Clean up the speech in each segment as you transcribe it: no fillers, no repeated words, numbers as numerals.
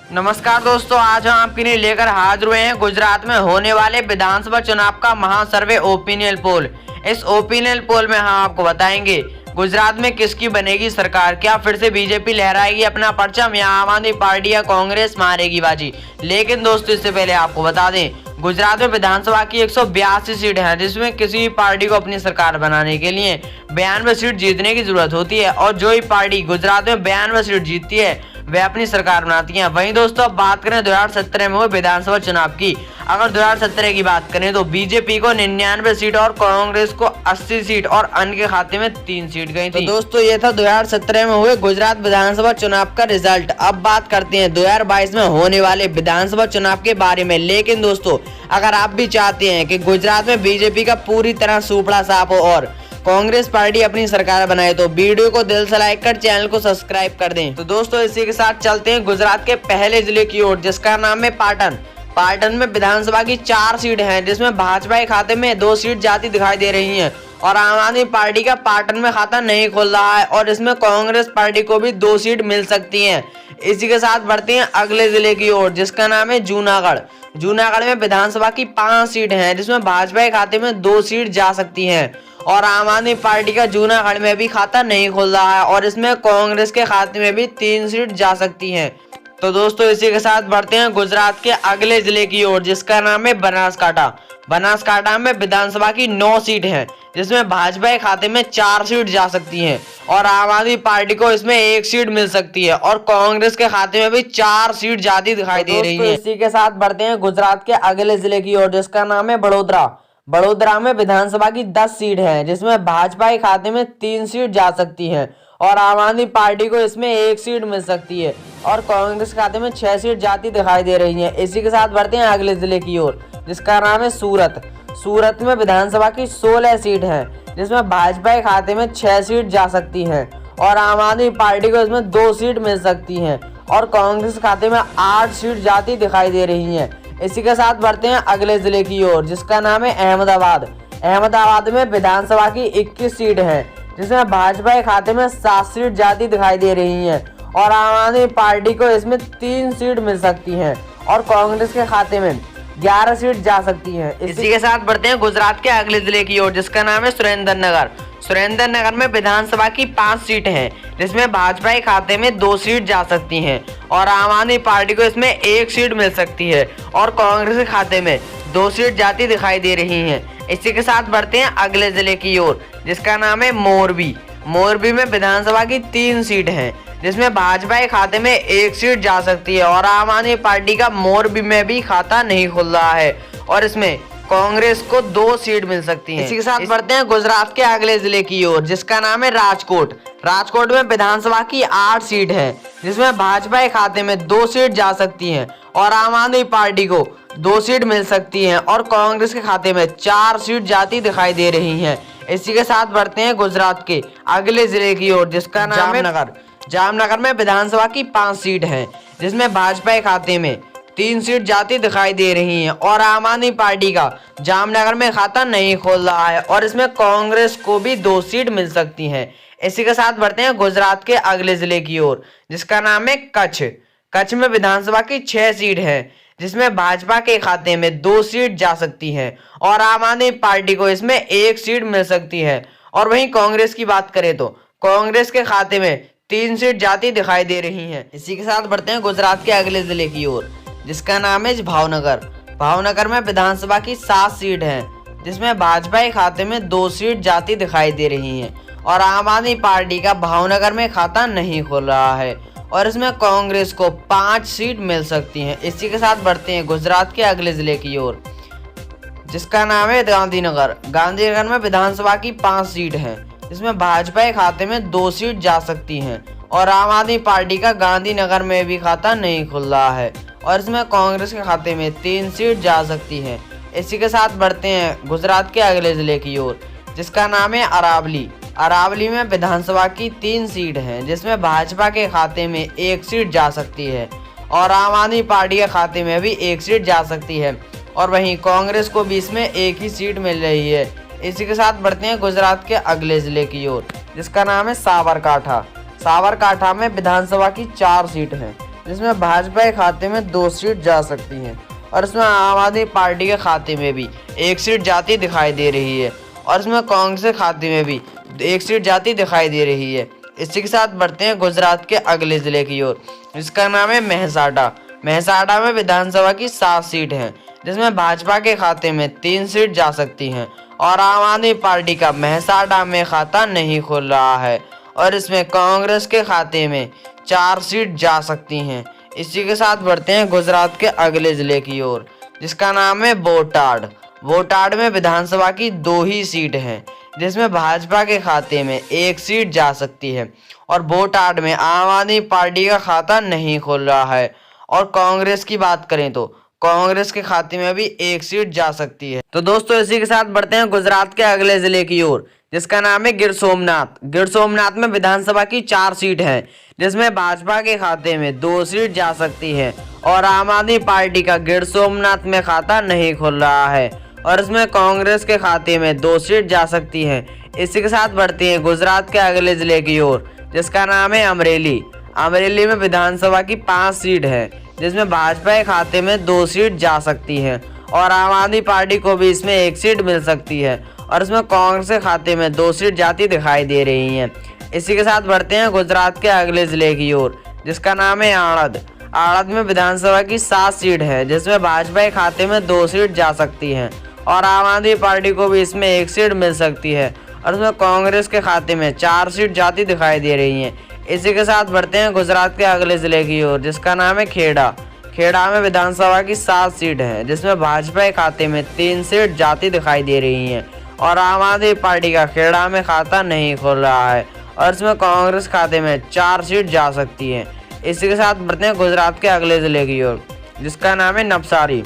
नमस्कार दोस्तों, आज हम आपके लिए लेकर हाजिर हुए हैं गुजरात में होने वाले विधानसभा चुनाव का महासर्वे ओपिनियन पोल। इस ओपिनियन पोल में हम आपको बताएंगे गुजरात में किसकी बनेगी सरकार, क्या फिर से बीजेपी लहराएगी अपना परचम या आम आदमी पार्टी या कांग्रेस मारेगी बाजी। लेकिन दोस्तों, इससे पहले आपको बता दें गुजरात में विधानसभा की 182 सीट है, जिसमें किसी भी पार्टी को अपनी सरकार बनाने के लिए 92 सीट जीतने की जरूरत होती है और जो ही पार्टी गुजरात में 92 सीट जीतती है वे अपनी सरकार बनाती हैं। वहीं दोस्तों, अब बात करें 2017 में हुए विधानसभा चुनाव की। अगर 2017 की बात करें तो बीजेपी को 99 सीट और कांग्रेस को 80 सीट और अन्य के खाते में 3 सीट गई थी। तो दोस्तों, ये था 2017 में हुए गुजरात विधानसभा चुनाव का रिजल्ट। अब बात करते हैं 2022 में होने वाले विधानसभा चुनाव के बारे में। लेकिन दोस्तों, अगर आप भी चाहते हैं कि गुजरात में बीजेपी का पूरी तरह सूपड़ा साफ हो और कांग्रेस पार्टी अपनी सरकार बनाए तो वीडियो को दिल से लाइक कर चैनल को सब्सक्राइब कर दें। तो दोस्तों, इसी के साथ चलते हैं गुजरात के पहले जिले की ओर, जिसका नाम है पाटन। पाटन में विधानसभा की 4 सीट हैं, जिसमें भाजपा के खाते में 2 सीट जाती दिखाई दे रही हैं और आम आदमी पार्टी का पाटन में खाता नहीं खुल रहा है और इसमें कांग्रेस पार्टी को भी 2 सीट मिल सकती हैं। इसी के साथ बढ़ते हैं अगले जिले की ओर, जिसका नाम है जूनागढ़। जूनागढ़ में विधानसभा की 5 सीट हैं, जिसमें भाजपा के खाते में 2 सीट जा सकती हैं और आम आदमी पार्टी का जूनागढ़ में भी खाता नहीं खुल रहा है और इसमें कांग्रेस के खाते में भी 3 सीट जा सकती हैं। तो दोस्तों, इसी के साथ बढ़ते हैं गुजरात के अगले जिले की ओर, जिसका नाम है बनासकांठा। बनासकांठा में विधानसभा की 9 सीट हैं, जिसमें भाजपा के खाते में 4 सीट जा सकती हैं और आम आदमी पार्टी को इसमें 1 सीट मिल सकती है और कांग्रेस के खाते में भी 4 सीट जाती दिखाई दे रही है। इसी के साथ बढ़ते हैं गुजरात के अगले जिले की ओर, जिसका नाम है बड़ोदरा। बड़ोदरा में विधानसभा की 10 सीट हैं, जिसमें भाजपा के खाते में 3 सीट जा सकती हैं और आम आदमी पार्टी को इसमें 1 सीट मिल सकती है और कांग्रेस के खाते में 6 सीट जाती दिखाई दे रही हैं। इसी के साथ बढ़ते हैं अगले जिले की ओर, जिसका नाम है सूरत। सूरत में विधानसभा की 16 सीट हैं, जिसमें भाजपा के खाते में 6 सीट जा सकती हैं और आम आदमी पार्टी को इसमें 2 सीट मिल सकती हैं और कांग्रेस खाते में 8 सीट जाती दिखाई दे रही हैं। इसी के साथ बढ़ते हैं अगले जिले की ओर, जिसका नाम है अहमदाबाद। अहमदाबाद में विधानसभा की 21 सीट हैं, जिसमें भाजपा के खाते में 7 सीट जाती दिखाई दे रही हैं और आम आदमी पार्टी को इसमें 3 सीट मिल सकती हैं और कांग्रेस के खाते में 11 सीट जा सकती हैं। इसी के साथ बढ़ते हैं गुजरात के अगले जिले की ओर, जिसका नाम है सुरेंद्रनगर। सुरेंद्रनगर में विधानसभा की 5 सीट हैं, जिसमें भाजपा के खाते में 2 सीट जा सकती हैं और आम आदमी पार्टी को इसमें 1 सीट मिल सकती है और कांग्रेस के खाते में 2 सीट जाती दिखाई दे रही हैं। इसी के साथ बढ़ते हैं अगले जिले की ओर, जिसका नाम है मोरबी। मोरबी में विधानसभा की 3 सीट हैं, जिसमें भाजपा के खाते में 1 सीट जा सकती है और आम आदमी पार्टी का मोरबी में भी खाता नहीं खुल रहा है और इसमें कांग्रेस को 2 सीट मिल सकती है। इसी के साथ बढ़ते हैं गुजरात के अगले जिले की ओर, जिसका नाम है राजकोट। राजकोट में विधानसभा की 8 सीट है, जिसमें भाजपा के खाते में 2 सीट जा सकती हैं और आम आदमी पार्टी को 2 सीट मिल सकती हैं और कांग्रेस के खाते में 4 सीट जाती दिखाई दे रही हैं। इसी के साथ बढ़ते हैं गुजरात के अगले जिले की ओर, जिसका नाम है जामनगर। जामनगर में विधानसभा की 5 सीट है, जिसमें भाजपा के खाते में 3 सीट जाती दिखाई दे रही हैं और आम आदमी पार्टी का जामनगर में खाता नहीं खोल रहा है और इसमें कांग्रेस को भी 2 सीट मिल सकती हैं। इसी के साथ बढ़ते हैं गुजरात के अगले जिले की ओर, जिसका नाम है कच्छ। कच्छ में विधानसभा की 6 सीट है, जिसमें भाजपा के खाते में 2 सीट जा सकती है और आम आदमी पार्टी को इसमें 1 सीट मिल सकती है। और वहीं कांग्रेस की बात करें तो कांग्रेस के खाते में 3 सीट जाती दिखाई दे रही हैं। इसी के साथ बढ़ते हैं गुजरात के अगले जिले की ओर, जिसका नाम है भावनगर। भावनगर में विधानसभा की 7 सीट हैं, जिसमें भाजपा के खाते में 2 सीट जाती दिखाई दे रही हैं और आम आदमी पार्टी का भावनगर में खाता नहीं खुल रहा है और इसमें कांग्रेस को 5 सीट मिल सकती हैं। इसी के साथ बढ़ते हैं गुजरात के अगले जिले की ओर, जिसका नाम है गांधीनगर। गांधीनगर में विधानसभा की 5 सीट हैं, जिसमें भाजपा के खाते में 2 सीट जा सकती हैं और आम आदमी पार्टी का गांधीनगर में भी खाता नहीं खुल रहा है और इसमें कांग्रेस के खाते में 3 सीट जा सकती हैं। इसी के साथ बढ़ते हैं गुजरात के अगले जिले की ओर, जिसका नाम है अरावली। अरावली में विधानसभा की 3 सीट हैं, जिसमें भाजपा के खाते में 1 सीट जा सकती है और आम आदमी पार्टी के खाते में भी 1 सीट जा सकती है और वहीं कांग्रेस को भी इसमें 1 ही सीट मिल रही है। इसी के साथ बढ़ते हैं गुजरात के अगले जिले की ओर, जिसका नाम है साबरकांठा। साबरकांठा में विधानसभा की 4 सीट हैं, जिसमें भाजपा के खाते में 2 सीट जा सकती हैं और इसमें आम आदमी पार्टी के खाते में भी 1 सीट जाती दिखाई दे रही है और इसमें कांग्रेस के खाते में भी 1 सीट जाती दिखाई दे रही है। इसी के साथ बढ़ते हैं गुजरात के अगले जिले की ओर, जिसका नाम है मेहसाणा। मेहसाणा में विधानसभा की 7 सीट हैं, जिसमें भाजपा के खाते में 3 सीट जा सकती हैं और आम आदमी पार्टी का मेहसाणा में खाता नहीं खुल रहा है और इसमें कांग्रेस के खाते में 4 सीट जा सकती हैं। इसी के साथ बढ़ते हैं गुजरात के अगले जिले की ओर, जिसका नाम है बोटाड। बोटाड में विधानसभा की 2 ही सीट हैं, जिसमें भाजपा के खाते में 1 सीट जा सकती है और बोटाड में आम आदमी पार्टी का खाता नहीं खुल रहा है। और कांग्रेस की बात करें तो कांग्रेस के खाते में भी 1 सीट जा सकती है। तो दोस्तों इसी के साथ बढ़ते हैं गुजरात के अगले जिले की ओर, जिसका नाम है गिर सोमनाथ। गिर सोमनाथ में विधानसभा की 4 सीट हैं, जिसमें भाजपा के खाते में 2 सीट जा सकती है और आम आदमी पार्टी का गिर सोमनाथ में खाता नहीं खुल रहा है और इसमें कांग्रेस के खाते में 2 सीट जा सकती है। इसी के साथ बढ़ती है गुजरात के अगले जिले की ओर, जिसका नाम है अमरेली। अमरेली में विधानसभा की 5 सीट है, जिसमें भाजपा के खाते में 2 सीट जा सकती है और आम आदमी पार्टी को भी इसमें 1 सीट मिल सकती है और इसमें कांग्रेस के खाते में 2 सीट जाती दिखाई दे रही हैं। इसी के साथ बढ़ते हैं गुजरात के अगले जिले की ओर, जिसका नाम है आणंद। आणंद में विधानसभा की 7 सीट है, जिसमें भाजपा के खाते में 2 सीट जा सकती हैं और आम आदमी पार्टी को भी इसमें 1 सीट मिल सकती है और इसमें कांग्रेस के खाते में 4 सीट जाती दिखाई दे रही हैं। इसी के साथ बढ़ते हैं गुजरात के अगले जिले की ओर, जिसका नाम है खेड़ा। खेड़ा में विधानसभा की 7 सीट है, जिसमें भाजपा के खाते में 3 सीट जाती दिखाई दे रही हैं और आम आदमी पार्टी का खेड़ा में खाता नहीं खुल रहा है और इसमें कांग्रेस खाते में 4 सीट जा सकती है। इसी के साथ बढ़ते हैं गुजरात के अगले जिले की ओर, जिसका नाम है नवसारी।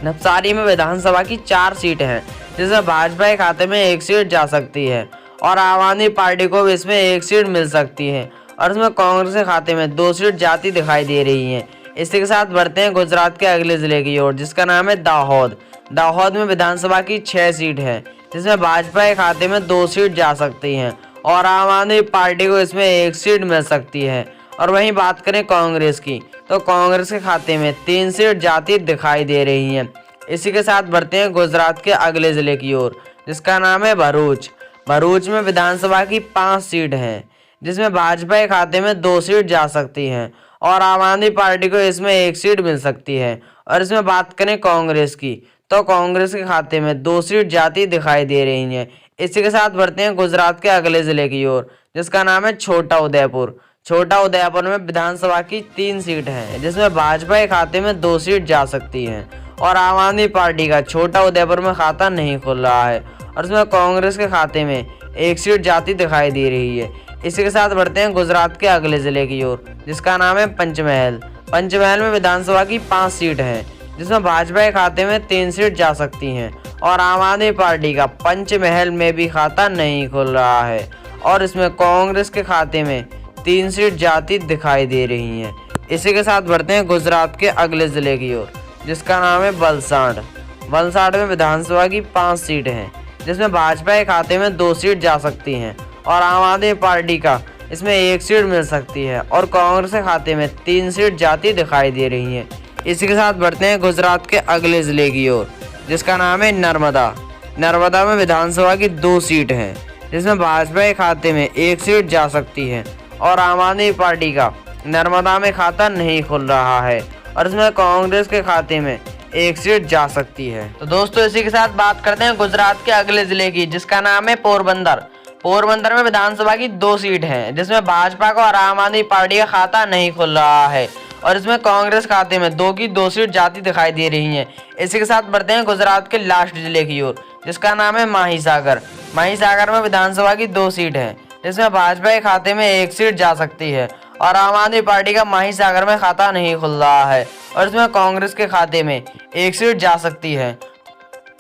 नवसारी में विधानसभा की 4 सीट हैं, जिसमें भाजपा के खाते में 1 सीट जा सकती है और आम आदमी पार्टी को भी इसमें 1 सीट मिल सकती है और इसमें कांग्रेस के खाते में 2 सीट जाती दिखाई दे रही हैं। इसी के साथ बढ़ते हैं गुजरात के अगले जिले की ओर, जिसका नाम है दाहोद। दाहोद में विधानसभा की 6 सीट है, जिसमें भाजपा के खाते में 2 सीट जा सकती हैं और आम आदमी पार्टी को इसमें 1 सीट मिल सकती है। और वहीं बात करें कांग्रेस की, तो कांग्रेस के खाते में 3 सीट जाती दिखाई दे रही हैं। इसी के साथ बढ़ते हैं गुजरात के अगले जिले की ओर, जिसका नाम है भरूच। भरूच में विधानसभा की 5 सीट हैं, जिसमें भाजपा के खाते में 2 सीट जा सकती हैं और आम आदमी पार्टी को इसमें 1 सीट मिल सकती है। और इसमें बात करें कांग्रेस की, तो कांग्रेस के खाते में 2 सीट जाती दिखाई दे रही हैं। इसी के साथ बढ़ते हैं गुजरात के अगले जिले की ओर, जिसका नाम है छोटा उदयपुर। छोटा उदयपुर में विधानसभा की 3 सीट है, जिसमें भाजपा के खाते में 2 सीट जा सकती हैं और आम आदमी पार्टी का छोटा उदयपुर में खाता नहीं खुल रहा है और इसमें कांग्रेस के खाते में 1 सीट जाती दिखाई दे रही है। इसी के साथ बढ़ते हैं गुजरात के अगले जिले की ओर, जिसका नाम है पंचमहल। पंचमहल में विधानसभा की 5 सीट है, जिसमें भाजपा के खाते में 3 सीट जा सकती हैं और आम आदमी पार्टी का पंचमहल में भी खाता नहीं खुल रहा है और इसमें कांग्रेस के खाते में 3 सीट जाती दिखाई दे रही हैं। इसी के साथ बढ़ते हैं गुजरात के अगले जिले की ओर, जिसका नाम है वलसाड। वलसाड में विधानसभा की 5 सीट हैं, जिसमें भाजपा के खाते में 2 सीट जा सकती हैं और आम आदमी पार्टी का इसमें 1 सीट मिल सकती है और कांग्रेस के खाते में 3 सीट जाती दिखाई दे रही हैं। इसी के साथ बढ़ते हैं गुजरात के अगले जिले की ओर, जिसका नाम है नर्मदा। नर्मदा में विधानसभा की 2 सीट हैं, जिसमें भाजपा के खाते में 1 सीट जा सकती है और आम आदमी पार्टी का नर्मदा में खाता नहीं खुल रहा है और इसमें कांग्रेस के खाते में 1 सीट जा सकती है। तो दोस्तों इसी के साथ बात करते हैं गुजरात के अगले जिले की, जिसका नाम है पोरबंदर। पोरबंदर में विधानसभा की 2 सीट हैं, जिसमें भाजपा को और आम आदमी पार्टी का खाता नहीं खुल रहा है और इसमें कांग्रेस खाते में 2 की 2 सीट जाती दिखाई दे रही हैं। इसी के साथ बढ़ते हैं गुजरात के लास्ट जिले की ओर, जिसका नाम है माहीसागर। माहीसागर में विधानसभा की 2 सीट है, जिसमें भाजपा के खाते में 1 सीट जा सकती है और आम आदमी पार्टी का माहीसागर में खाता नहीं खुल रहा है और इसमें कांग्रेस के खाते में 1 सीट जा सकती है।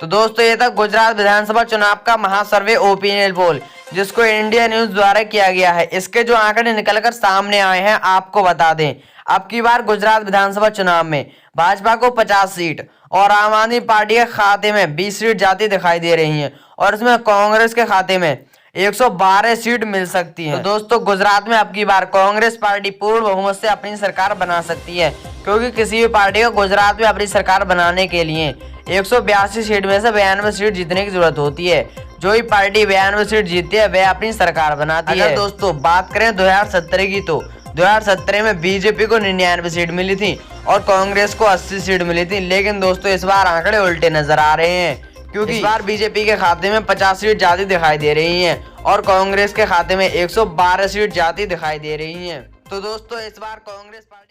तो दोस्तों ये था गुजरात विधानसभा चुनाव का महासर्वे ओपिनियन पोल, जिसको इंडिया न्यूज द्वारा किया गया है। इसके जो आंकड़े निकलकर सामने आए हैं आपको बता दें। अब की बार गुजरात विधानसभा चुनाव में भाजपा को 50 सीट और आम आदमी पार्टी के खाते में 20 सीट जाती दिखाई दे रही हैं और इसमें कांग्रेस के खाते में 112 सीट मिल सकती है। तो दोस्तों गुजरात में अब की बार कांग्रेस पार्टी पूर्ण बहुमत से अपनी सरकार बना सकती है, क्योंकि किसी भी पार्टी को गुजरात में अपनी सरकार बनाने के लिए 182 सीट में से 92 सीट जीतने की जरूरत होती है। जो ही पार्टी 92 सीट जीतती है वह अपनी सरकार बनाती है। अगर दोस्तों बात करें 2017 की, तो 2017 में बीजेपी को 99 सीट मिली थी और कांग्रेस को 80 सीट मिली थी। लेकिन दोस्तों इस बार आंकड़े उल्टे नजर आ रहे हैं, क्योंकि इस बार बीजेपी के खाते में 50 सीट ज्यादा दिखाई दे रही हैं और कांग्रेस के खाते में 112 सीट ज्यादा दिखाई दे रही हैं। तो दोस्तों इस बार कांग्रेस पार्टी